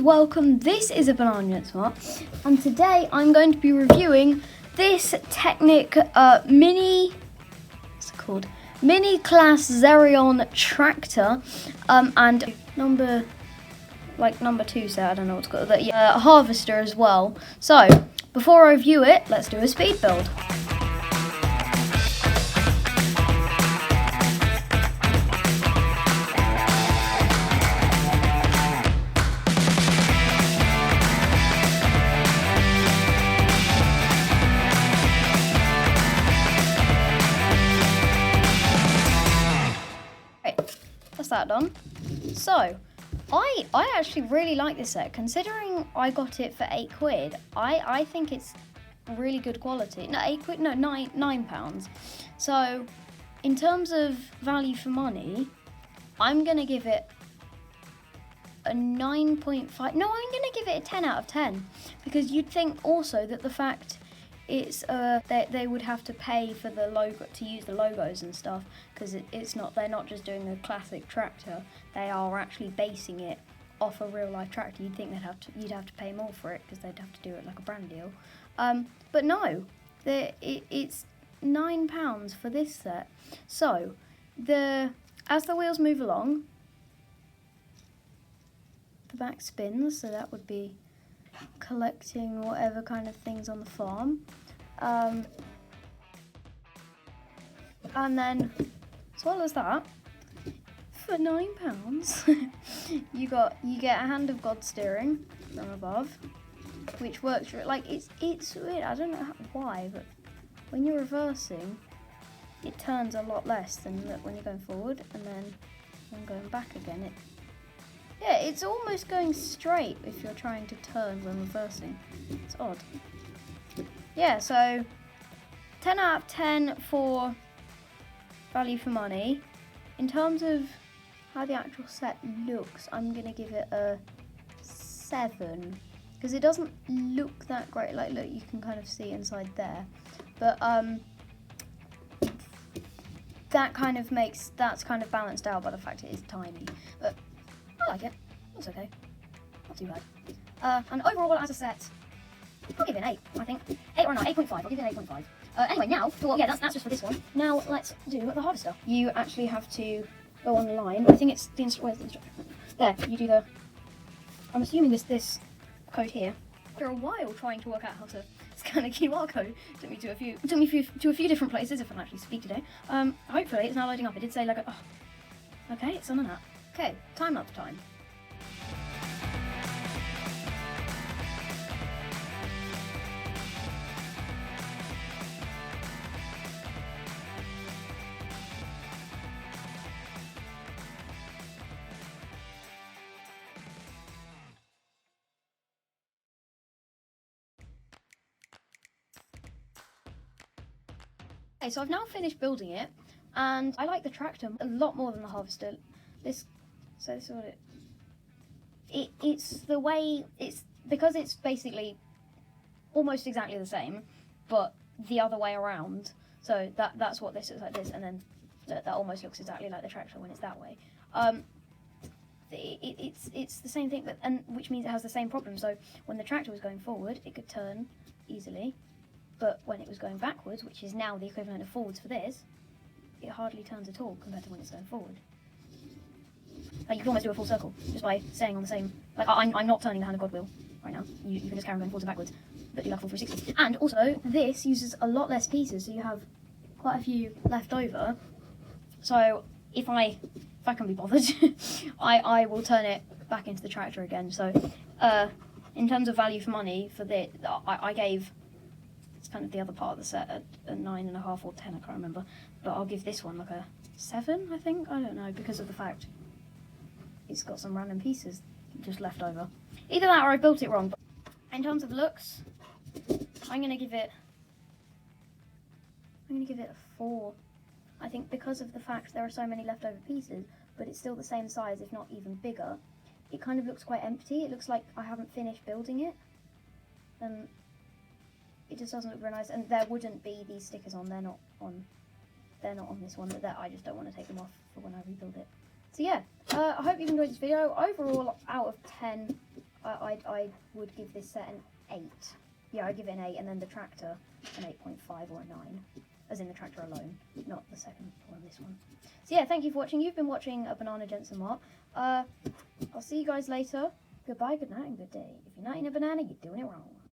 welcome. This is a banana smart, and today I'm going to be reviewing this Technic mini Claas Xerion tractor, and number 2 set, I don't know what's called, a harvester as well. So before I review it, let's do a speed build. That's that done. So I actually really like this set. Considering I got it for £8, I think it's really good quality. No, £8, no, £9. So in terms of value for money, I'm gonna give it a 9.5. No, I'm gonna give it a 10 out of 10, because you'd think also that the fact it's they would have to pay for the logo, to use the logos and stuff, because they're not just doing a classic tractor, they are actually basing it off a real life tractor. You'd think you'd have to pay more for it, because they'd have to do it like a brand deal. But no, it's £9 for this set. So as the wheels move along, the back spins, so that would be collecting whatever kind of things on the farm, and then as well as that, for £9 you get a hand of God steering from above, which works like it's weird. I don't know why, but when you're reversing, it turns a lot less than when you're going forward, and then when going back again, it's almost going straight if you're trying to turn when reversing. It's odd. Yeah, so 10 out of 10 for value for money. In terms of how the actual set looks, I'm going to give it a 7, because it doesn't look that great. Like, look, you can kind of see inside there. But that's kind of balanced out by the fact it is tiny. But I like it. It's okay. Not too bad. And overall, as a set, I'll give it an 8, I think. 8 or 9, 8.5. I'll give it an 8.5. Anyway, now, that's just for this one. Now, let's do the harvester. You actually have to go on the line. I think it's where's the instruction? There, you do I'm assuming this code here. After a while trying to work out how to scan a QR code, took me to a few different places, if I can actually speak today. Hopefully it's now loading up. It did say okay, it's on a naat. Okay, time-lapse time. Okay, so I've now finished building it, and I like the tractor a lot more than the harvester. This is what it's the way it's, because it's basically almost exactly the same, but the other way around. So that's what this looks like this, and then that almost looks exactly like the tractor when it's that way. It's the same thing, but which means it has the same problem. So when the tractor was going forward, it could turn easily, but when it was going backwards, which is now the equivalent of forwards for this, it hardly turns at all compared to when it's going forward. Like, you can almost do a full circle just by staying on the same. Like, I'm not turning the hand of God wheel right now. You can just carry on going forwards and backwards, but do like a full 360. And also, this uses a lot less pieces, so you have quite a few left over. So if I can be bothered, I will turn it back into the tractor again. So in terms of value for money for this, I gave, it's kind of the other part of the set, a 9.5 or 10, I can't remember. But I'll give this one like a 7, I think. I don't know, because of the fact it's got some random pieces just left over. Either that or I built it wrong. But in terms of looks, I'm gonna give it a 4. I think because of the fact there are so many leftover pieces, but it's still the same size, if not even bigger. It kind of looks quite empty. It looks like I haven't finished building it, and it just doesn't look very nice. And there wouldn't be these stickers on. They're not on this one. But I just don't want to take them off for when I rebuild it. So yeah, I hope you've enjoyed this video. Overall, out of 10, I would give this set an 8. Yeah, I'd give it an 8, and then the tractor an 8.5 or a 9. As in the tractor alone, not the second one, this one. So yeah, thank you for watching. You've been watching a Banana Jensen Mart. I'll see you guys later. Goodbye, good night, and good day. If you're not eating a banana, you're doing it wrong.